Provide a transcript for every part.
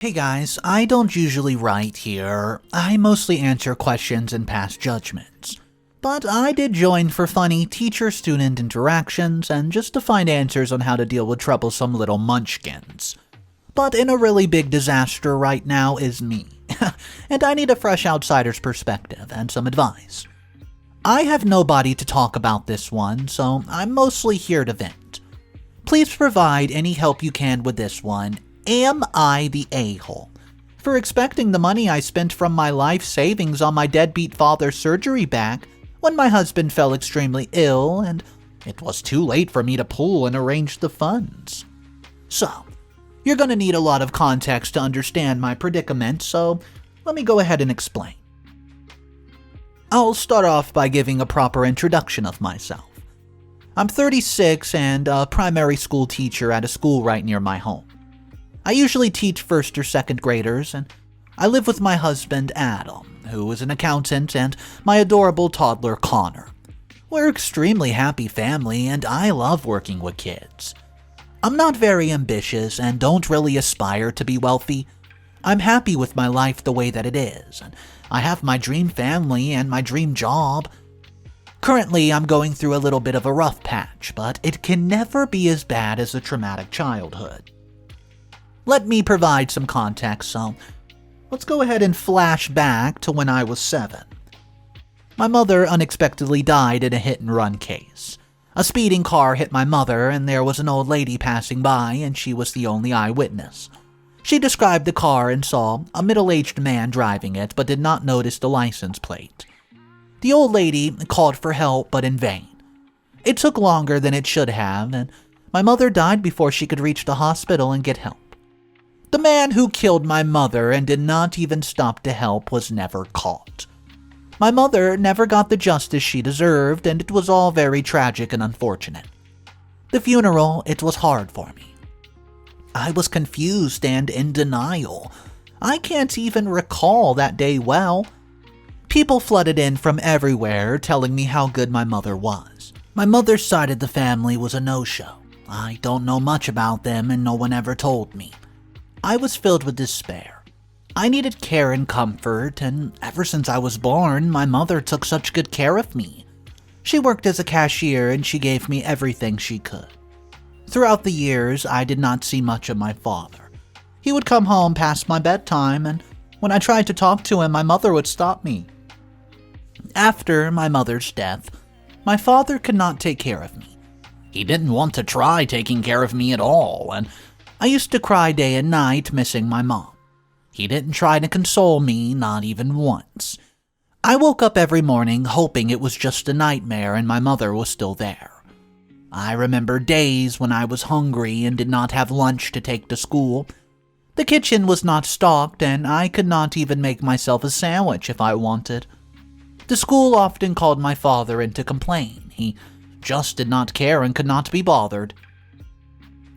Hey guys, I don't usually write here. I mostly answer questions and pass judgments. But I did join for funny teacher-student interactions and just to find answers on how to deal with troublesome little munchkins. But in a really big disaster right now is me, and I need a fresh outsider's perspective and some advice. I have nobody to talk about this one, so I'm mostly here to vent. Please provide any help you can with this one. Am I the a-hole for expecting the money I spent from my life savings on my deadbeat father's surgery back when my husband fell extremely ill and it was too late for me to pool and arrange the funds? So, you're going to need a lot of context to understand my predicament, so let me go ahead and explain. I'll start off by giving a proper introduction of myself. I'm 36 and a primary school teacher at a school right near my home. I usually teach first or second graders, and I live with my husband, Adam, who is an accountant, and my adorable toddler, Connor. We're an extremely happy family, and I love working with kids. I'm not very ambitious and don't really aspire to be wealthy. I'm happy with my life the way that it is, and I have my dream family and my dream job. Currently, I'm going through a little bit of a rough patch, but it can never be as bad as a traumatic childhood. Let me provide some context, so let's go ahead and flash back to when I was 7. My mother unexpectedly died in a hit-and-run case. A speeding car hit my mother, and there was an old lady passing by, and she was the only eyewitness. She described the car and saw a middle-aged man driving it, but did not notice the license plate. The old lady called for help, but in vain. It took longer than it should have, and my mother died before she could reach the hospital and get help. The man who killed my mother and did not even stop to help was never caught. My mother never got the justice she deserved, and it was all very tragic and unfortunate. The funeral, it was hard for me. I was confused and in denial. I can't even recall that day well. People flooded in from everywhere telling me how good my mother was. My mother's side of the family was a no-show. I don't know much about them and no one ever told me. I was filled with despair. I needed care and comfort, and ever since I was born, my mother took such good care of me. She worked as a cashier and she gave me everything she could. Throughout the years, I did not see much of my father. He would come home past my bedtime, and when I tried to talk to him, my mother would stop me. After my mother's death, my father could not take care of me. He didn't want to try taking care of me at all, and I used to cry day and night missing my mom. He didn't try to console me, not even once. I woke up every morning hoping it was just a nightmare and my mother was still there. I remember days when I was hungry and did not have lunch to take to school. The kitchen was not stocked and I could not even make myself a sandwich if I wanted. The school often called my father in to complain. He just did not care and could not be bothered.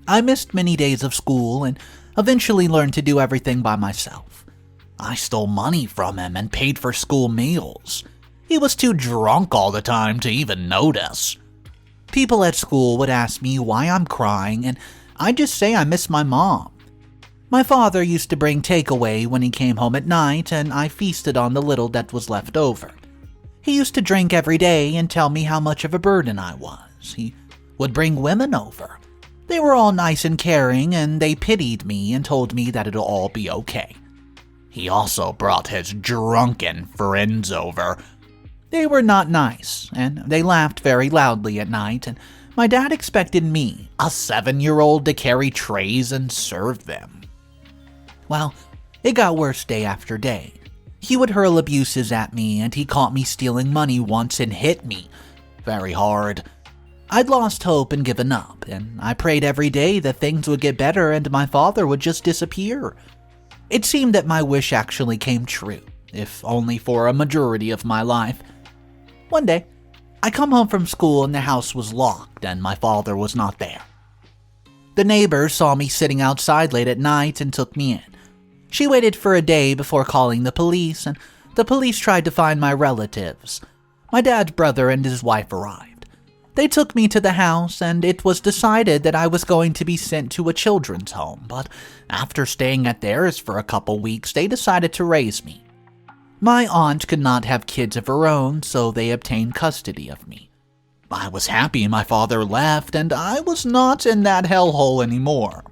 I missed many days of school and eventually learned to do everything by myself. I stole money from him and paid for school meals. He was too drunk all the time to even notice. People at school would ask me why I'm crying, and I'd just say I miss my mom. My father used to bring takeaway when he came home at night, and I feasted on the little that was left over. He used to drink every day and tell me how much of a burden I was. He would bring women over. They were all nice and caring, and they pitied me and told me that it'll all be okay. He also brought his drunken friends over. They were not nice, and they laughed very loudly at night, and my dad expected me, a 7-year-old, to carry trays and serve them. Well, it got worse day after day. He would hurl abuses at me, and he caught me stealing money once and hit me very hard. I'd lost hope and given up, and I prayed every day that things would get better and my father would just disappear. It seemed that my wish actually came true, if only for a majority of my life. One day, I come home from school and the house was locked and my father was not there. The neighbor saw me sitting outside late at night and took me in. She waited for a day before calling the police, and the police tried to find my relatives. My dad's brother and his wife arrived. They took me to the house, and it was decided that I was going to be sent to a children's home, but after staying at theirs for a couple weeks, they decided to raise me. My aunt could not have kids of her own, so they obtained custody of me. I was happy my father left, and I was not in that hellhole anymore.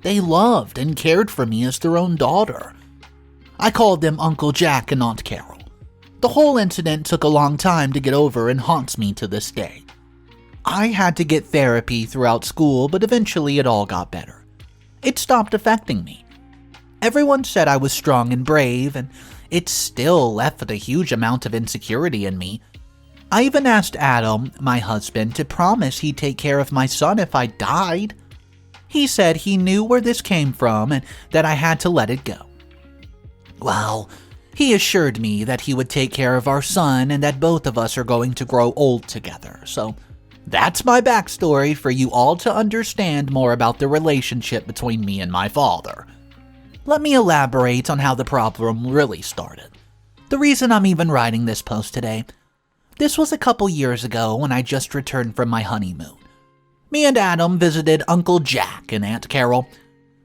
They loved and cared for me as their own daughter. I called them Uncle Jack and Aunt Carol. The whole incident took a long time to get over and haunts me to this day. I had to get therapy throughout school, but eventually it all got better. It stopped affecting me. Everyone said I was strong and brave, and it still left a huge amount of insecurity in me. I even asked Adam, my husband, to promise he'd take care of my son if I died. He said he knew where this came from and that I had to let it go. Well, he assured me that he would take care of our son and that both of us are going to grow old together. So that's my backstory for you all to understand more about the relationship between me and my father. Let me elaborate on how the problem really started. The reason I'm even writing this post today. This was a couple years ago when I just returned from my honeymoon. Me and Adam visited Uncle Jack and Aunt Carol.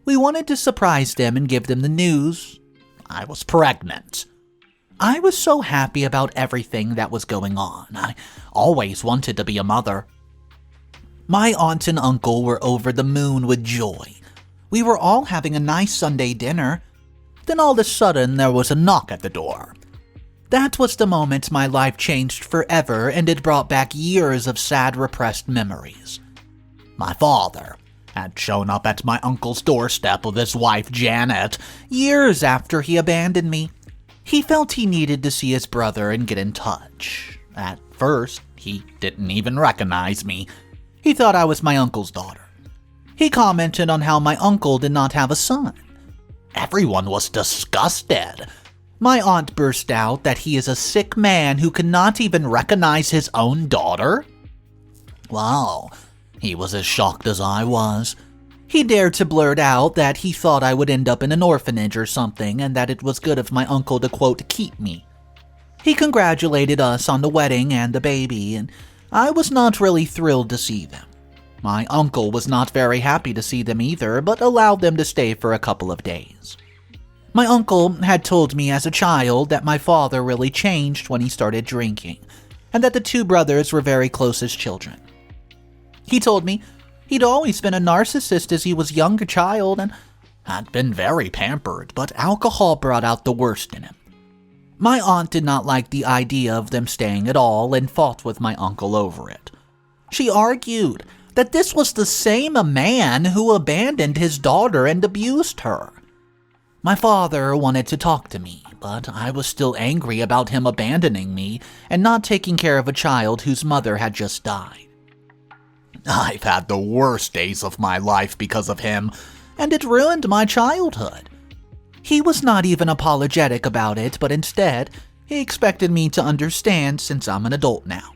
We wanted to surprise them and give them the news. I was pregnant. I was so happy about everything that was going on. I always wanted to be a mother. My aunt and uncle were over the moon with joy. We were all having a nice Sunday dinner. Then all of a sudden there was a knock at the door. That was the moment my life changed forever, and it brought back years of sad repressed memories. My father had shown up at my uncle's doorstep with his wife Janet years after he abandoned me. He felt he needed to see his brother and get in touch. At first, he didn't even recognize me. He thought I was my uncle's daughter. He commented on how my uncle did not have a son. Everyone was disgusted. My aunt burst out that he is a sick man who cannot even recognize his own daughter. Wow. He was as shocked as I was. He dared to blurt out that he thought I would end up in an orphanage or something and that it was good of my uncle to, quote, keep me. He congratulated us on the wedding and the baby, and I was not really thrilled to see them. My uncle was not very happy to see them either, but allowed them to stay for a couple of days. My uncle had told me as a child that my father really changed when he started drinking, and that the two brothers were very close as children. He told me he'd always been a narcissist as he was a younger child and had been very pampered, but alcohol brought out the worst in him. My aunt did not like the idea of them staying at all and fought with my uncle over it. She argued that this was the same man who abandoned his daughter and abused her. My father wanted to talk to me, but I was still angry about him abandoning me and not taking care of a child whose mother had just died. I've had the worst days of my life because of him, and it ruined my childhood. He was not even apologetic about it, but instead, he expected me to understand since I'm an adult now.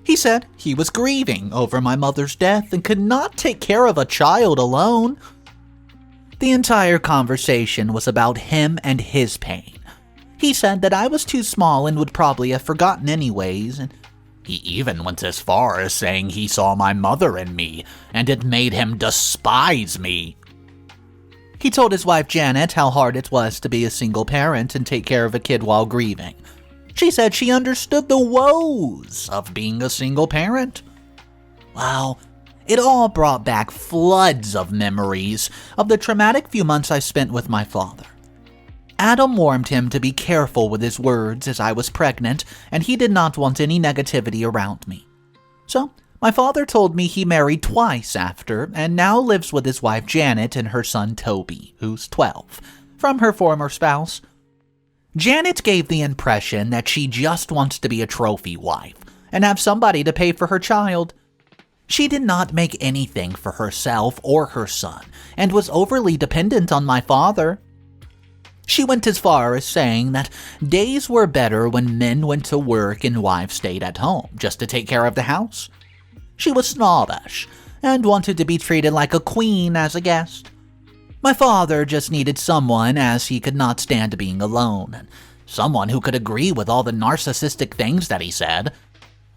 He said he was grieving over my mother's death and could not take care of a child alone. The entire conversation was about him and his pain. He said that I was too small and would probably have forgotten anyways, and he even went as far as saying he saw my mother in me, and it made him despise me. He told his wife Janet how hard it was to be a single parent and take care of a kid while grieving. She said she understood the woes of being a single parent. Wow, it all brought back floods of memories of the traumatic few months I spent with my father. Adam warned him to be careful with his words as I was pregnant, and he did not want any negativity around me. So, my father told me he married twice after, and now lives with his wife Janet and her son Toby, who's 12, from her former spouse. Janet gave the impression that she just wants to be a trophy wife and have somebody to pay for her child. She did not make anything for herself or her son, and was overly dependent on my father. She went as far as saying that days were better when men went to work and wives stayed at home just to take care of the house. She was snobbish and wanted to be treated like a queen as a guest. My father just needed someone as he could not stand being alone, and someone who could agree with all the narcissistic things that he said.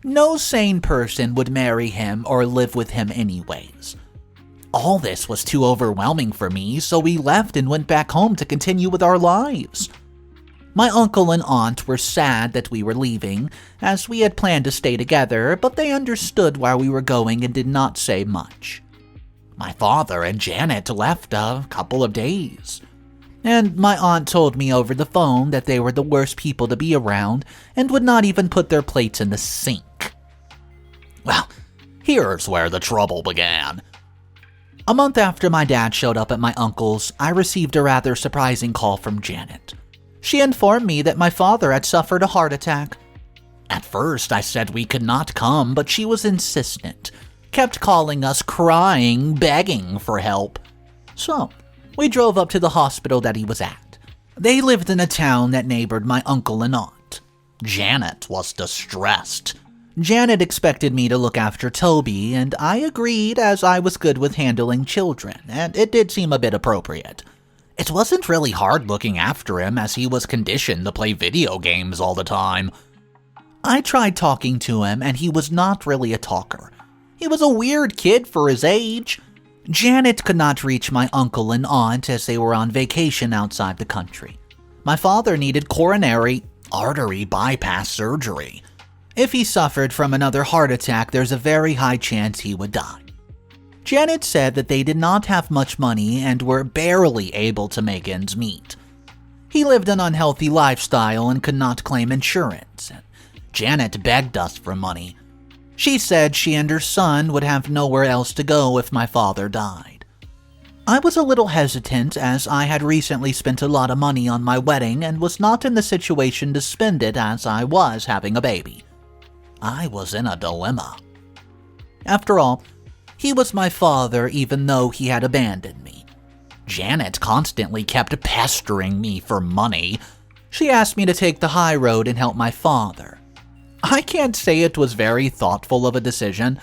No sane person would marry him or live with him anyways. All this was too overwhelming for me, so we left and went back home to continue with our lives. My uncle and aunt were sad that we were leaving, as we had planned to stay together, but they understood why we were going and did not say much. My father and Janet left a couple of days, and my aunt told me over the phone that they were the worst people to be around and would not even put their plates in the sink. Well, here's where the trouble began. A month after my dad showed up at my uncle's, I received a rather surprising call from Janet. She informed me that my father had suffered a heart attack. At first, I said we could not come, but she was insistent, kept calling us, crying, begging for help. So, we drove up to the hospital that he was at. They lived in a town that neighbored my uncle and aunt. Janet was distressed. Janet expected me to look after Toby, and I agreed as I was good with handling children, and it did seem a bit appropriate. It wasn't really hard looking after him as he was conditioned to play video games all the time. I tried talking to him and he was not really a talker. He was a weird kid for his age. Janet could not reach my uncle and aunt as they were on vacation outside the country. My father needed coronary artery bypass surgery. If he suffered from another heart attack, there's a very high chance he would die. Janet said that they did not have much money and were barely able to make ends meet. He lived an unhealthy lifestyle and could not claim insurance, and Janet begged us for money. She said she and her son would have nowhere else to go if my father died. I was a little hesitant as I had recently spent a lot of money on my wedding and was not in the situation to spend it as I was having a baby. I was in a dilemma. After all, he was my father even though he had abandoned me. Janet constantly kept pestering me for money. She asked me to take the high road and help my father. I can't say it was very thoughtful of a decision.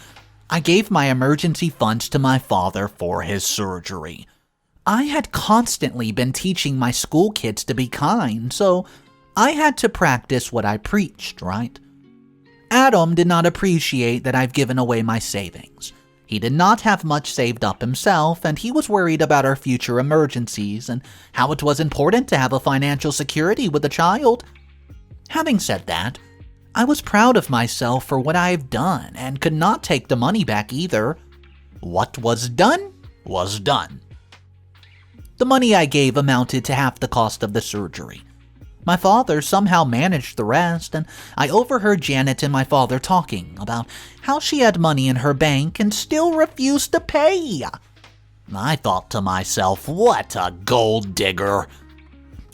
I gave my emergency funds to my father for his surgery. I had constantly been teaching my school kids to be kind, so I had to practice what I preached, right? Adam did not appreciate that I've given away my savings. He did not have much saved up himself, and he was worried about our future emergencies and how it was important to have a financial security with a child. Having said that, I was proud of myself for what I have done and could not take the money back either. What was done was done. The money I gave amounted to half the cost of the surgery. My father somehow managed the rest, and I overheard Janet and my father talking about how she had money in her bank and still refused to pay. I thought to myself, what a gold digger.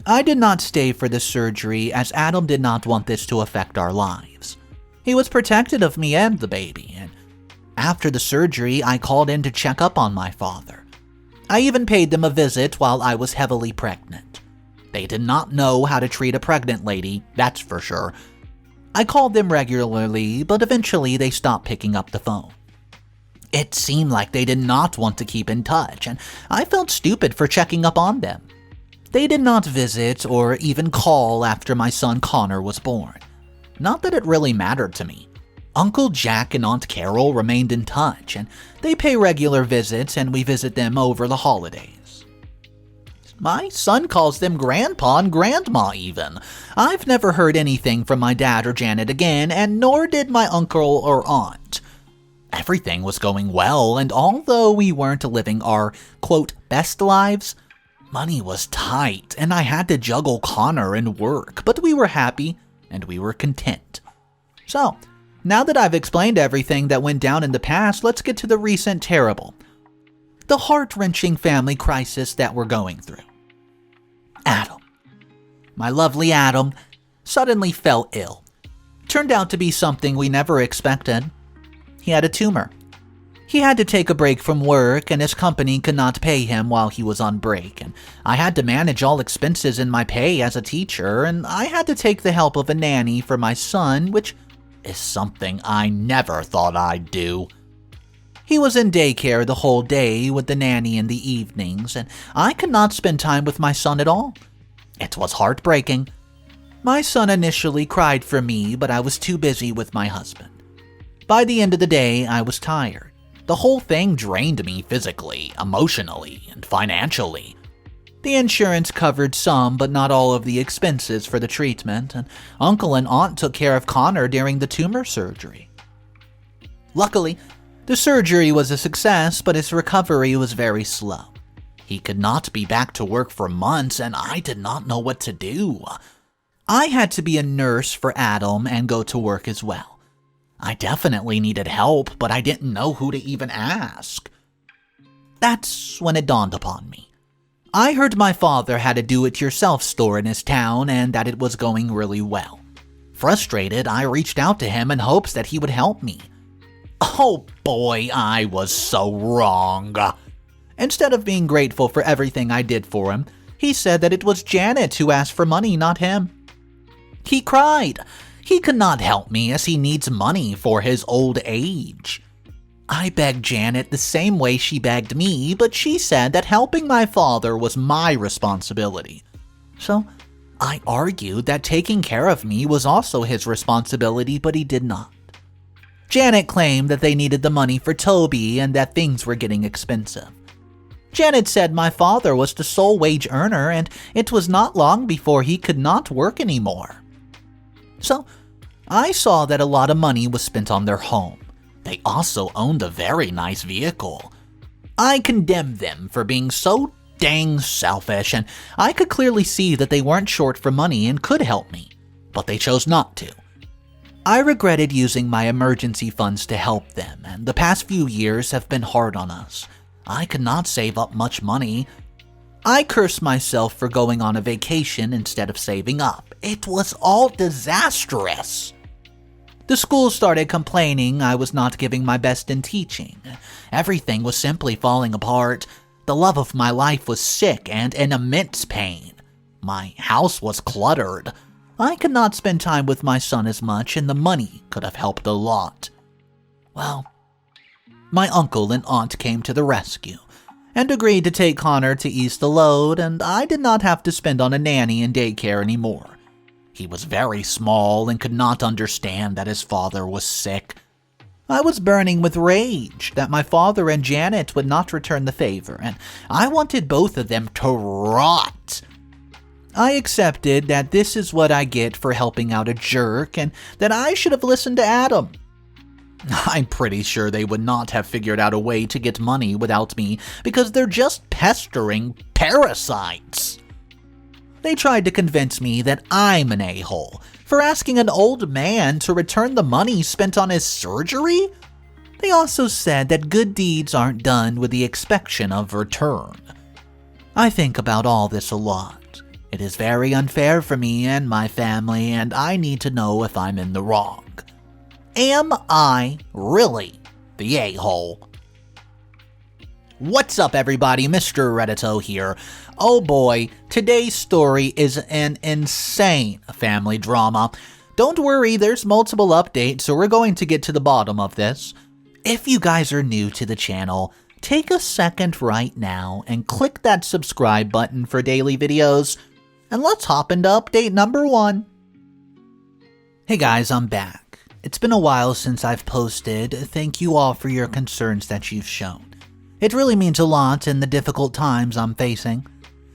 I did not stay for the surgery as Adam did not want this to affect our lives. He was protective of me and the baby, and after the surgery, I called in to check up on my father. I even paid them a visit while I was heavily pregnant. They did not know how to treat a pregnant lady, that's for sure. I called them regularly, but eventually they stopped picking up the phone. It seemed like they did not want to keep in touch, and I felt stupid for checking up on them. They did not visit or even call after my son Connor was born. Not that it really mattered to me. Uncle Jack and Aunt Carol remained in touch, and they pay regular visits and we visit them over the holidays. My son calls them Grandpa and Grandma even. I've never heard anything from my dad or Janet again, and nor did my uncle or aunt. Everything was going well, and although we weren't living our, quote, best lives, money was tight, and I had to juggle Connor and work, but we were happy, and we were content. So, now that I've explained everything that went down in the past, let's get to the recent terrible, the heart-wrenching family crisis that we're going through. Adam. My lovely Adam suddenly fell ill. Turned out to be something we never expected. He had a tumor. He had to take a break from work, and his company could not pay him while he was on break, and I had to manage all expenses in my pay as a teacher, and I had to take the help of a nanny for my son, which is something I never thought I'd do. He was in daycare the whole day with the nanny in the evenings, and I could not spend time with my son at all. It was heartbreaking. My son initially cried for me, but I was too busy with my husband. By the end of the day, I was tired. The whole thing drained me physically, emotionally, and financially. The insurance covered some but not all of the expenses for the treatment, and Uncle and Aunt took care of Connor during the tumor surgery. Luckily, the surgery was a success, but his recovery was very slow. He could not be back to work for months, and I did not know what to do. I had to be a nurse for Adam and go to work as well. I definitely needed help, but I didn't know who to even ask. That's when it dawned upon me. I heard my father had a do-it-yourself store in his town and that it was going really well. Frustrated, I reached out to him in hopes that he would help me. Oh boy, I was so wrong. Instead of being grateful for everything I did for him, he said that it was Janet who asked for money, not him. He cried. He could not help me as he needs money for his old age. I begged Janet the same way she begged me, but she said that helping my father was my responsibility. So I argued that taking care of me was also his responsibility, but he did not. Janet claimed that they needed the money for Toby and that things were getting expensive. Janet said my father was the sole wage earner and it was not long before he could not work anymore. So I saw that a lot of money was spent on their home. They also owned a very nice vehicle. I condemned them for being so dang selfish, and I could clearly see that they weren't short for money and could help me, but they chose not to. I regretted using my emergency funds to help them, and the past few years have been hard on us. I could not save up much money. I cursed myself for going on a vacation instead of saving up. It was all disastrous. The school started complaining I was not giving my best in teaching. Everything was simply falling apart. The love of my life was sick and in immense pain. My house was cluttered. I could not spend time with my son as much, and the money could have helped a lot. Well, my uncle and aunt came to the rescue and agreed to take Connor to ease the load, and I did not have to spend on a nanny and daycare anymore. He was very small and could not understand that his father was sick. I was burning with rage that my father and Janet would not return the favor, and I wanted both of them to rot. I accepted that this is what I get for helping out a jerk and that I should have listened to Adam. I'm pretty sure they would not have figured out a way to get money without me because they're just pestering parasites. They tried to convince me that I'm an a-hole for asking an old man to return the money spent on his surgery. They also said that good deeds aren't done with the expectation of return. I think about all this a lot. It is very unfair for me and my family, and I need to know if I'm in the wrong. Am I really the a-hole? What's up, everybody? Mr. Reddito here. Oh boy, today's story is an insane family drama. Don't worry, there's multiple updates, so we're going to get to the bottom of this. If you guys are new to the channel, take a second right now and click that subscribe button for daily videos, and let's hop into update number 1. Hey guys, I'm back. It's been a while since I've posted. Thank you all for your concerns that you've shown. It really means a lot in the difficult times I'm facing.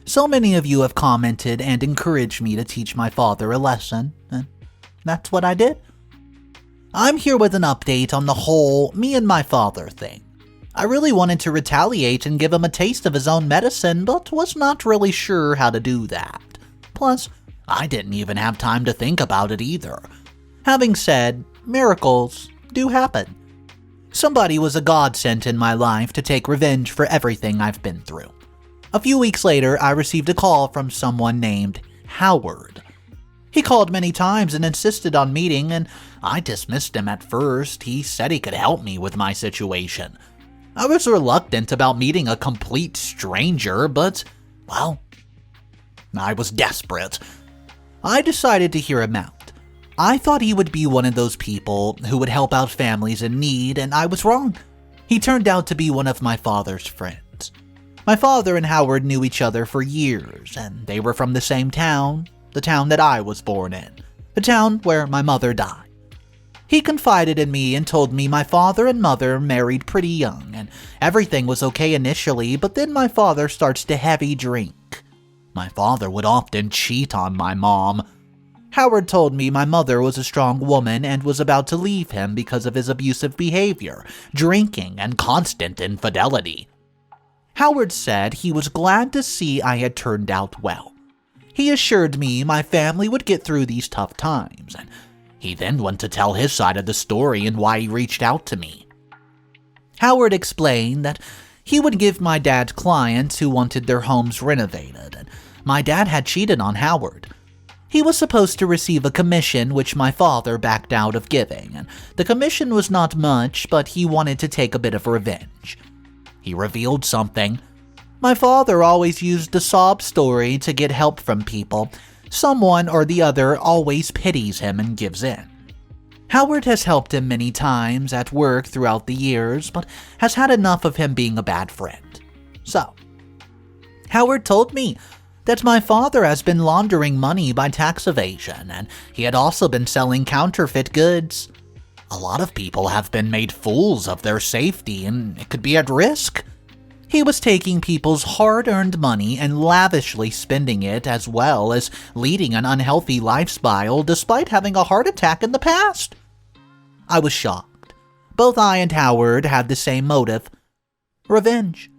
So many of you have commented and encouraged me to teach my father a lesson, and that's what I did. I'm here with an update on the whole me and my father thing. I really wanted to retaliate and give him a taste of his own medicine, but was not really sure how to do that. Plus, I didn't even have time to think about it either. Having said, miracles do happen. Somebody was a godsend in my life to take revenge for everything I've been through. A few weeks later, I received a call from someone named Howard. He called many times and insisted on meeting, and I dismissed him at first. He said he could help me with my situation. I was reluctant about meeting a complete stranger, but, well, I was desperate. I decided to hear him out. I thought he would be one of those people who would help out families in need, and I was wrong. He turned out to be one of my father's friends. My father and Howard knew each other for years, and they were from the same town, the town that I was born in, the town where my mother died. He confided in me and told me my father and mother married pretty young, and everything was okay initially, but then my father starts to heavy drink. My father would often cheat on my mom. Howard told me my mother was a strong woman and was about to leave him because of his abusive behavior, drinking, and constant infidelity. Howard said he was glad to see I had turned out well. He assured me my family would get through these tough times, and he then went to tell his side of the story and why he reached out to me. Howard explained that he would give my dad clients who wanted their homes renovated, and my dad had cheated on Howard. He was supposed to receive a commission, which my father backed out of giving, and the commission was not much, but he wanted to take a bit of revenge. He revealed something. My father always used a sob story to get help from people. Someone or the other always pities him and gives in. Howard has helped him many times at work throughout the years, but has had enough of him being a bad friend. So, Howard told me that my father has been laundering money by tax evasion, and he had also been selling counterfeit goods. A lot of people have been made fools of their safety, and it could be at risk. He was taking people's hard-earned money and lavishly spending it, as well as leading an unhealthy lifestyle despite having a heart attack in the past. I was shocked. Both I and Howard had the same motive: revenge.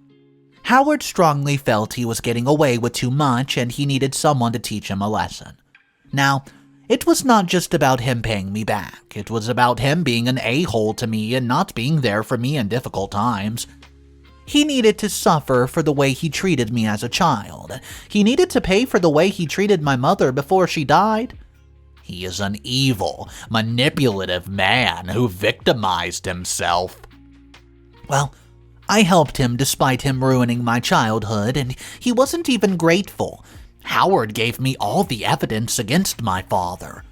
Howard strongly felt he was getting away with too much and he needed someone to teach him a lesson. Now, it was not just about him paying me back. It was about him being an a-hole to me and not being there for me in difficult times. He needed to suffer for the way he treated me as a child. He needed to pay for the way he treated my mother before she died. He is an evil, manipulative man who victimized himself. Well, I helped him despite him ruining my childhood, and he wasn't even grateful. Howard gave me all the evidence against my father.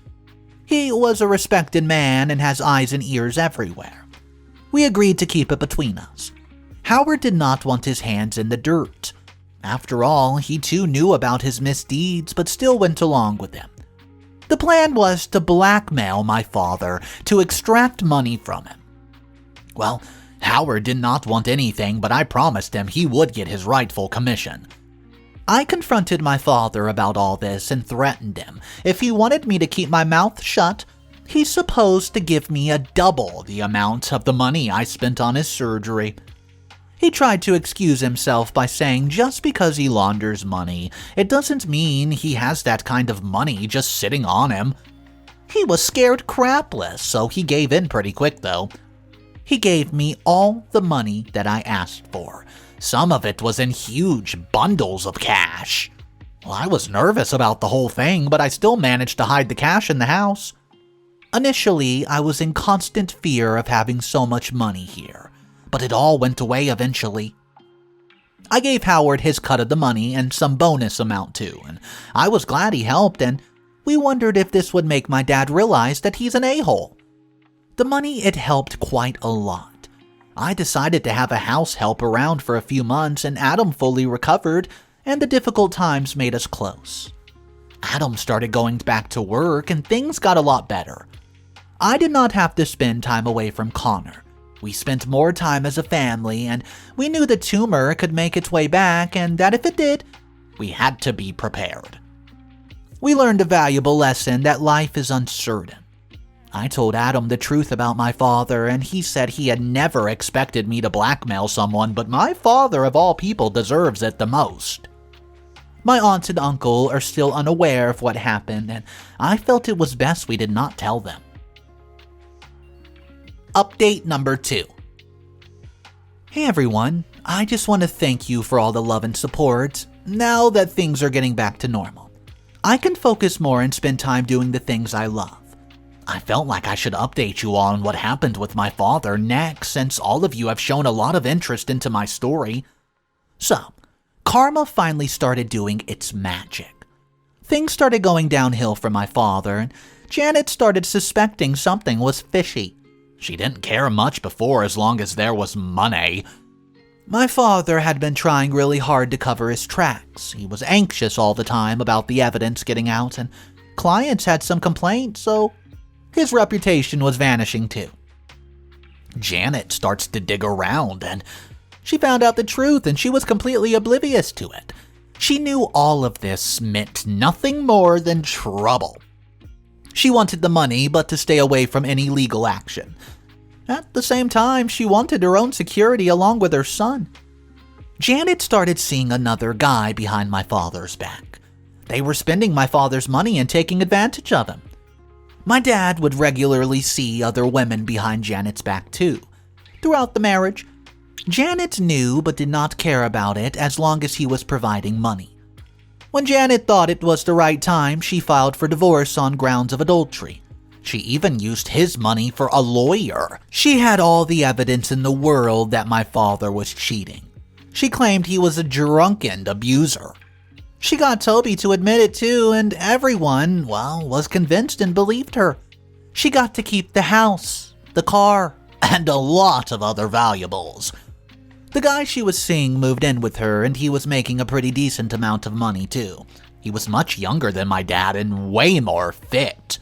He was a respected man and has eyes and ears everywhere. We agreed to keep it between us. Howard did not want his hands in the dirt. After all, he too knew about his misdeeds, but still went along with them. The plan was to blackmail my father to extract money from him. Well, Howard did not want anything, but I promised him he would get his rightful commission. I confronted my father about all this and threatened him. If he wanted me to keep my mouth shut, he's supposed to give me a double the amount of the money I spent on his surgery. He tried to excuse himself by saying just because he launders money, it doesn't mean he has that kind of money just sitting on him. He was scared crapless, so he gave in pretty quick though. He gave me all the money that I asked for. Some of it was in huge bundles of cash. Well, I was nervous about the whole thing, but I still managed to hide the cash in the house. Initially, I was in constant fear of having so much money here, but it all went away eventually. I gave Howard his cut of the money and some bonus amount too, and I was glad he helped, and we wondered if this would make my dad realize that he's an a-hole. The money, it helped quite a lot. I decided to have a house help around for a few months, and Adam fully recovered, and the difficult times made us close. Adam started going back to work, and things got a lot better. I did not have to spend time away from Connor. We spent more time as a family, and we knew the tumor could make its way back, and that if it did, we had to be prepared. We learned a valuable lesson that life is uncertain. I told Adam the truth about my father, and he said he had never expected me to blackmail someone, but my father of all people deserves it the most. My aunt and uncle are still unaware of what happened, and I felt it was best we did not tell them. Update number 2. Hey everyone, I just want to thank you for all the love and support. Now that things are getting back to normal, I can focus more and spend time doing the things I love. I felt like I should update you on what happened with my father next, since all of you have shown a lot of interest into my story. So, karma finally started doing its magic. Things started going downhill for my father, and Janet started suspecting something was fishy. She didn't care much before as long as there was money. My father had been trying really hard to cover his tracks. He was anxious all the time about the evidence getting out, and clients had some complaints, so His reputation was vanishing too. Janet starts to dig around, and she found out the truth, and she was completely oblivious to it. She knew all of this meant nothing more than trouble. She wanted the money, but to stay away from any legal action. At the same time, she wanted her own security along with her son. Janet started seeing another guy behind my father's back. They were spending my father's money and taking advantage of him. My dad would regularly see other women behind Janet's back too. Throughout the marriage, Janet knew but did not care about it as long as he was providing money. When Janet thought it was the right time, she filed for divorce on grounds of adultery. She even used his money for a lawyer. She had all the evidence in the world that my father was cheating. She claimed he was a drunken abuser. She got Toby to admit it too, and everyone, was convinced and believed her. She got to keep the house, the car, and a lot of other valuables. The guy she was seeing moved in with her, and he was making a pretty decent amount of money too. He was much younger than my dad and way more fit.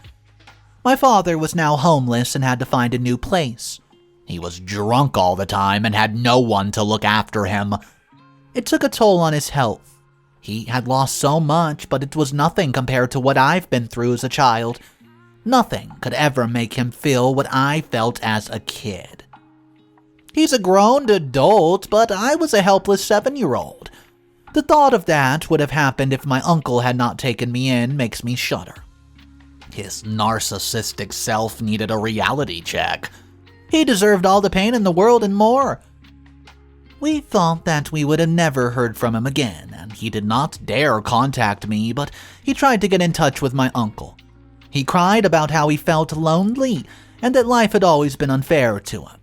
My father was now homeless and had to find a new place. He was drunk all the time and had no one to look after him. It took a toll on his health. He had lost so much, but it was nothing compared to what I've been through as a child. Nothing could ever make him feel what I felt as a kid. He's a grown adult, but I was a helpless 7-year-old. The thought of that would have happened if my uncle had not taken me in makes me shudder. His narcissistic self needed a reality check. He deserved all the pain in the world and more. We thought that we would have never heard from him again, and he did not dare contact me, but he tried to get in touch with my uncle. He cried about how he felt lonely, and that life had always been unfair to him.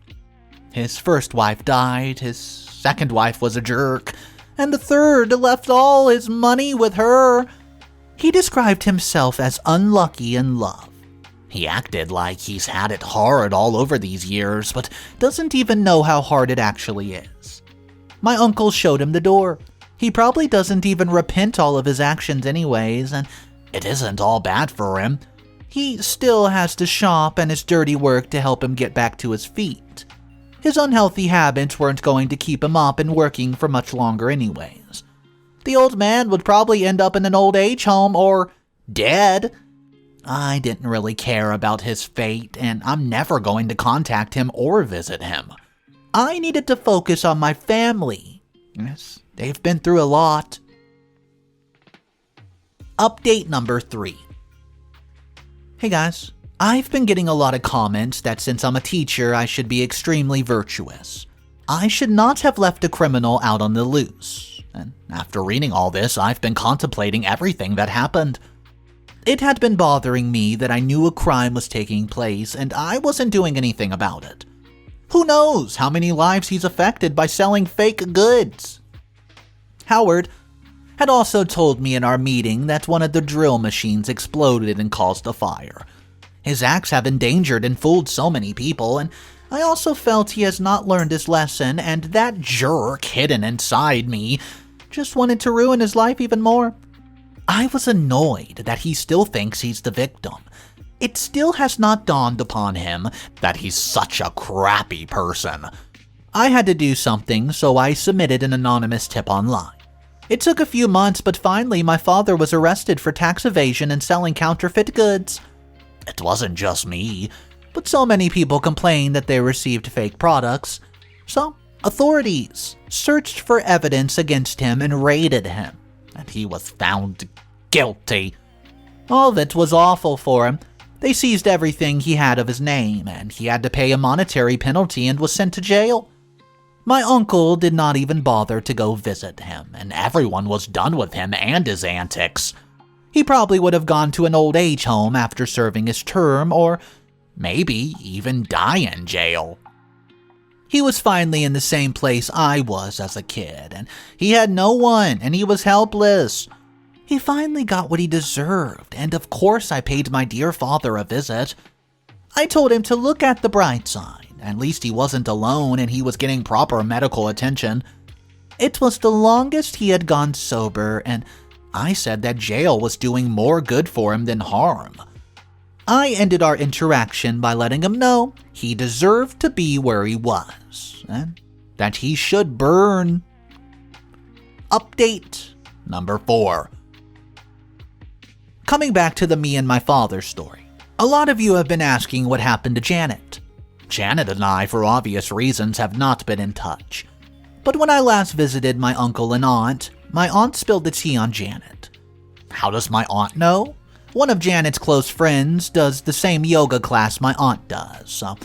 His first wife died, his second wife was a jerk, and the third left all his money with her. He described himself as unlucky in love. He acted like he's had it hard all over these years, but doesn't even know how hard it actually is. My uncle showed him the door. He probably doesn't even repent all of his actions anyways, and it isn't all bad for him. He still has to shop and his dirty work to help him get back to his feet. His unhealthy habits weren't going to keep him up and working for much longer anyways. The old man would probably end up in an old age home or dead. I didn't really care about his fate, and I'm never going to contact him or visit him. I needed to focus on my family. Yes, they've been through a lot. Update number 3. Hey guys, I've been getting a lot of comments that since I'm a teacher, I should be extremely virtuous. I should not have left a criminal out on the loose. And after reading all this, I've been contemplating everything that happened. It had been bothering me that I knew a crime was taking place and I wasn't doing anything about it. Who knows how many lives he's affected by selling fake goods? Howard had also told me in our meeting that one of the drill machines exploded and caused a fire. His acts have endangered and fooled so many people, and I also felt he has not learned his lesson, and that jerk hidden inside me just wanted to ruin his life even more. I was annoyed that he still thinks he's the victim. It still has not dawned upon him that he's such a crappy person. I had to do something, so I submitted an anonymous tip online. It took a few months, but finally my father was arrested for tax evasion and selling counterfeit goods. It wasn't just me, but so many people complained that they received fake products. So, authorities searched for evidence against him and raided him, and he was found guilty. All of it was awful for him. They seized everything he had of his name, and he had to pay a monetary penalty and was sent to jail. My uncle did not even bother to go visit him, and everyone was done with him and his antics. He probably would have gone to an old age home after serving his term, or maybe even die in jail. He was finally in the same place I was as a kid, and he had no one, and he was helpless. He finally got what he deserved, and of course I paid my dear father a visit. I told him to look at the bright side. At least he wasn't alone, and he was getting proper medical attention. It was the longest he had gone sober, and I said that jail was doing more good for him than harm. I ended our interaction by letting him know he deserved to be where he was, and that he should burn. Update number 4. Coming back to the me and my father story, a lot of you have been asking what happened to Janet. Janet and I, for obvious reasons, have not been in touch. But when I last visited my uncle and aunt, my aunt spilled the tea on Janet. How does my aunt know? One of Janet's close friends does the same yoga class my aunt does, so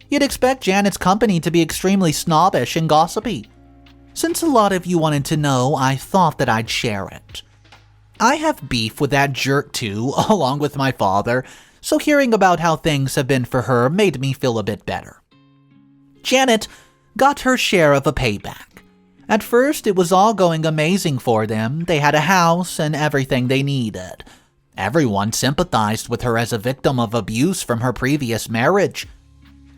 you'd expect Janet's company to be extremely snobbish and gossipy. Since a lot of you wanted to know, I thought that I'd share it. I have beef with that jerk too, along with my father, so hearing about how things have been for her made me feel a bit better. Janet got her share of a payback. At first, it was all going amazing for them. They had a house and everything they needed. Everyone sympathized with her as a victim of abuse from her previous marriage.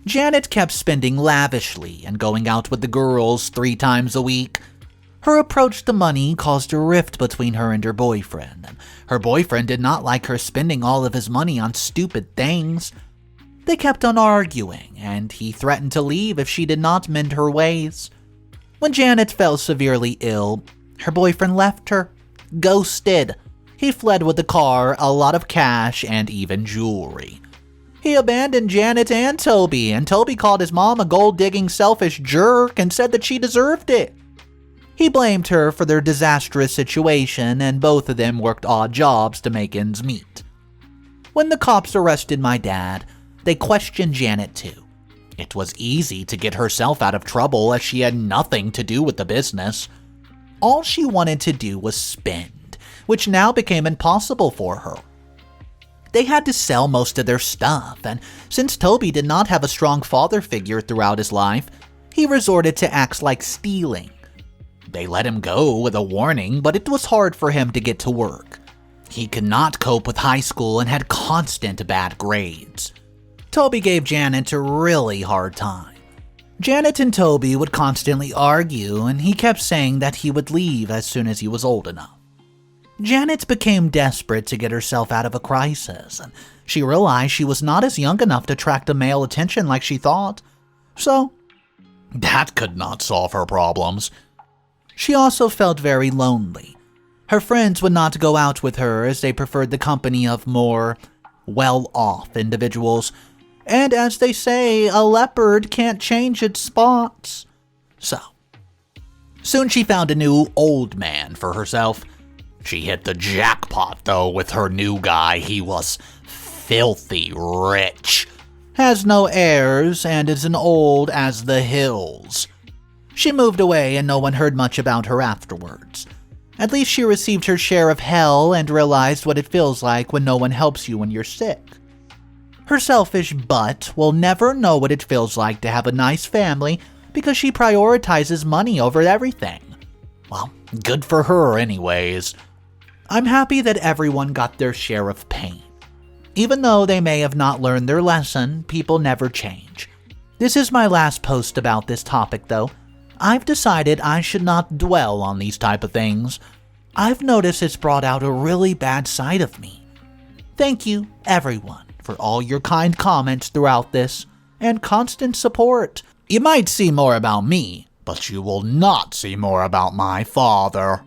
Janet kept spending lavishly and going out with the girls 3 times a week. Her approach to money caused a rift between her and her boyfriend, and her boyfriend did not like her spending all of his money on stupid things. They kept on arguing, and he threatened to leave if she did not mend her ways. When Janet fell severely ill, her boyfriend left her. Ghosted. He fled with a car, a lot of cash, and even jewelry. He abandoned Janet and Toby called his mom a gold-digging, selfish jerk and said that she deserved it. He blamed her for their disastrous situation, and both of them worked odd jobs to make ends meet. When the cops arrested my dad, they questioned Janet too. It was easy to get herself out of trouble as she had nothing to do with the business. All she wanted to do was spend, which now became impossible for her. They had to sell most of their stuff, and since Toby did not have a strong father figure throughout his life, he resorted to acts like stealing. They let him go with a warning, but it was hard for him to get to work. He could not cope with high school and had constant bad grades. Toby gave Janet a really hard time. Janet and Toby would constantly argue, and he kept saying that he would leave as soon as he was old enough. Janet became desperate to get herself out of a crisis, and she realized she was not as young enough to attract a male attention like she thought. So, that could not solve her problems. She also felt very lonely. Her friends would not go out with her as they preferred the company of more well-off individuals. And as they say, a leopard can't change its spots. So, soon she found a new old man for herself. She hit the jackpot, though, with her new guy. He was filthy rich, has no heirs, and is as old as the hills. She moved away and no one heard much about her afterwards. At least she received her share of hell and realized what it feels like when no one helps you when you're sick. Her selfish butt will never know what it feels like to have a nice family because she prioritizes money over everything. Well, good for her anyways. I'm happy that everyone got their share of pain. Even though they may have not learned their lesson, people never change. This is my last post about this topic though. I've decided I should not dwell on these type of things. I've noticed it's brought out a really bad side of me. Thank you, everyone, for all your kind comments throughout this and constant support. You might see more about me, but you will not see more about my father.